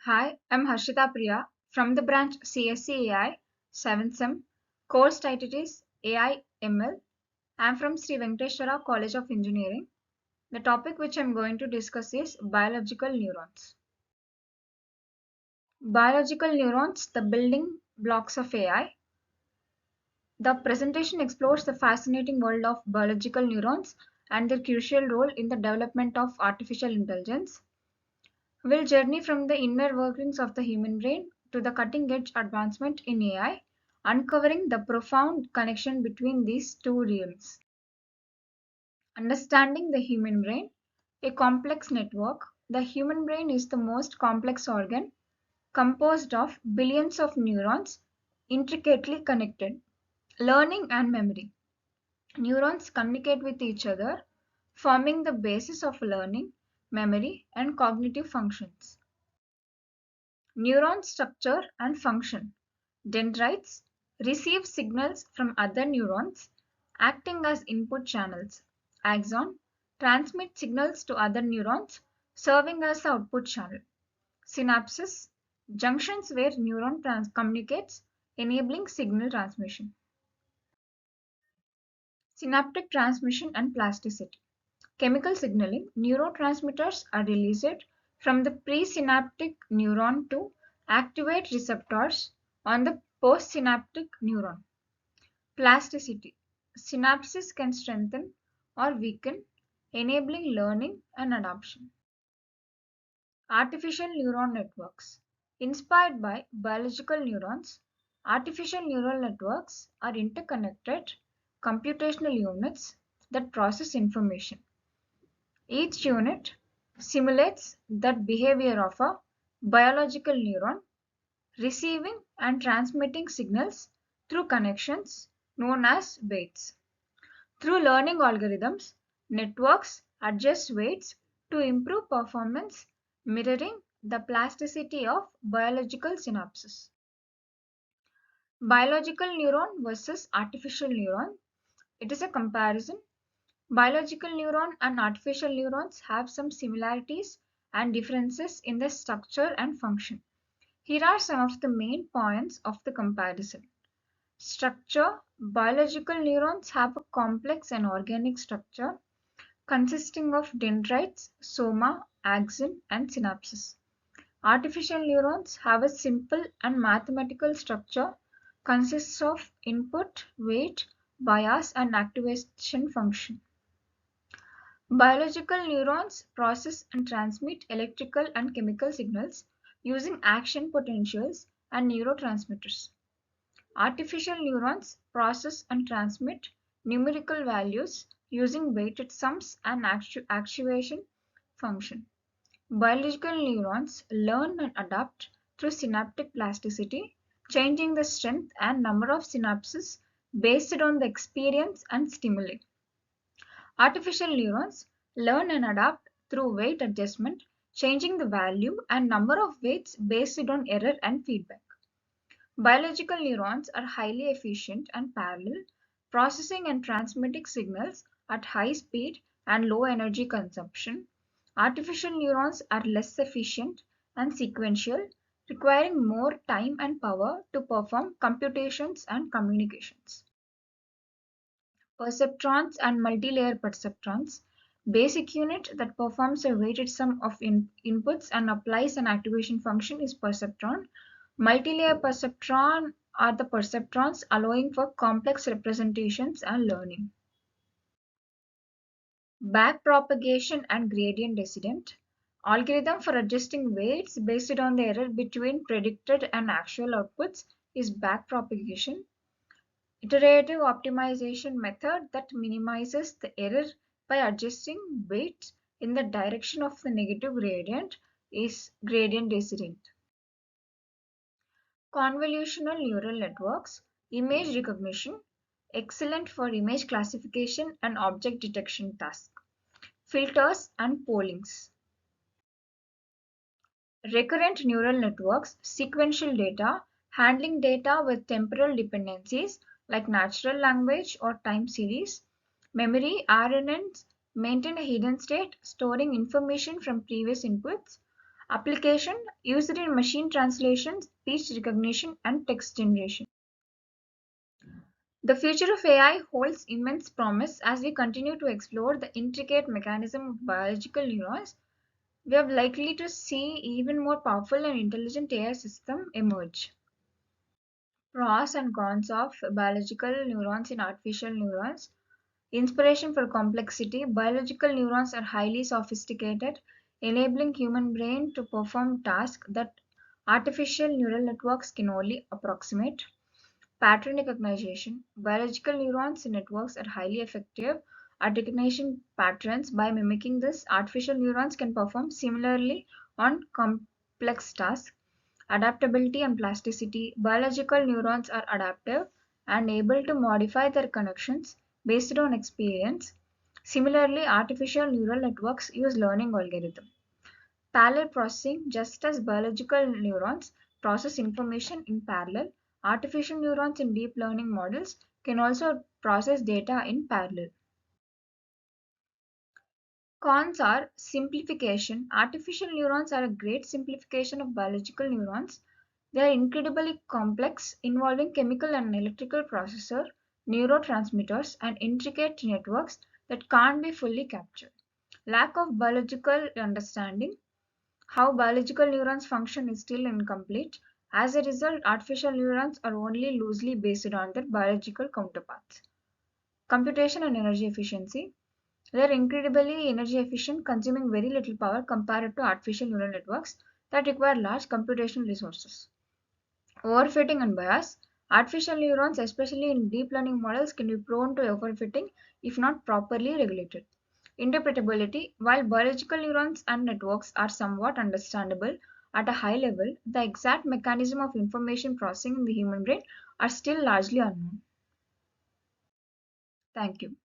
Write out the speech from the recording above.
Hi, I'm Harshita Priya from the branch CSC AI 7th Sem. Course title is AI/ML. I'm from Sri Venkateshwara College of Engineering. The topic which I'm going to discuss is biological neurons. Biological neurons, the building blocks of AI. The presentation explores the fascinating world of biological neurons and their crucial role in the development of artificial intelligence. We'll journey from the inner workings of the human brain to the cutting edge advancement in AI, uncovering the profound connection between these two realms. Understanding the human brain, a complex network. The human brain is the most complex organ, composed of billions of neurons intricately connected. Learning and memory. Neurons communicate with each other, forming the basis of learning, memory, and cognitive functions. Neuron structure and function. Dendrites receive signals from other neurons, acting as input channels. Axon transmit signals to other neurons, serving as the output channel. Synapses junctions where neuron communicates, enabling signal transmission. Synaptic transmission and plasticity. Chemical signaling. Neurotransmitters are released from the presynaptic neuron to activate receptors on the postsynaptic neuron. Plasticity. Synapses can strengthen or weaken, enabling learning and adaptation. Artificial neural networks. Inspired by biological neurons, artificial neural networks are interconnected computational units that process information. Each unit simulates the behavior of a biological neuron, receiving and transmitting signals through connections known as weights. Through learning algorithms, networks adjust weights to improve performance, mirroring the plasticity of biological synapses. Biological neuron versus artificial neuron. It is a comparison. Biological neuron and artificial neurons have some similarities and differences in their structure and function. Here are some of the main points of the comparison. Structure. Biological neurons have a complex and organic structure consisting of dendrites, soma, axon, and synapses. Artificial neurons have a simple and mathematical structure consists of input, weight, bias, and activation function. Biological neurons process and transmit electrical and chemical signals using action potentials and neurotransmitters. Artificial neurons process and transmit numerical values using weighted sums and actuation function. Biological neurons learn and adapt through synaptic plasticity, changing the strength and number of synapses based on the experience and stimuli. Artificial neurons learn and adapt through weight adjustment, changing the value and number of weights based on error and feedback. Biological neurons are highly efficient and parallel, processing and transmitting signals at high speed and low energy consumption. Artificial neurons are less efficient and sequential, requiring more time and power to perform computations and communications. Perceptrons and multilayer perceptrons. Basic unit that performs a weighted sum of inputs and applies an activation function is perceptron. Multilayer perceptron are the perceptrons allowing for complex representations and learning. Backpropagation and gradient descent. Algorithm for adjusting weights based on the error between predicted and actual outputs is backpropagation. Iterative optimization method that minimizes the error by adjusting weights in the direction of the negative gradient is gradient descent. Convolutional neural networks, image recognition, excellent for image classification and object detection tasks. Filters and pollings. Recurrent neural networks, sequential data, handling data with temporal dependencies like natural language or time series. Memory, RNNs, maintain a hidden state, storing information from previous inputs. Application used in machine translation, speech recognition, and text generation. The future of AI holds immense promise as we continue to explore the intricate mechanism of biological neurons. We are likely to see even more powerful and intelligent AI systems emerge. Pros and cons of biological neurons in artificial neurons. Inspiration for complexity. Biological neurons are highly sophisticated, enabling human brain to perform tasks that artificial neural networks can only approximate. Pattern recognition. Biological neurons networks are highly effective at recognizing patterns. By mimicking this, artificial neurons can perform similarly on complex tasks. Adaptability and plasticity. Biological neurons are adaptive and able to modify their connections based on experience. Similarly, artificial neural networks use learning algorithms. Parallel processing. Just as biological neurons process information in parallel, artificial neurons in deep learning models can also process data in parallel. Cons are simplification. Artificial neurons are a great simplification of biological neurons. They are incredibly complex, involving chemical and electrical processor, neurotransmitters, and intricate networks that can't be fully captured. Lack of biological understanding. How biological neurons function is still incomplete. As a result, artificial neurons are only loosely based on their biological counterparts. Computation and energy efficiency. They are incredibly energy efficient, consuming very little power compared to artificial neural networks that require large computational resources. Overfitting and bias. Artificial neurons, especially in deep learning models, can be prone to overfitting if not properly regulated. Interpretability. While biological neurons and networks are somewhat understandable at a high level, the exact mechanism of information processing in the human brain are still largely unknown. Thank you.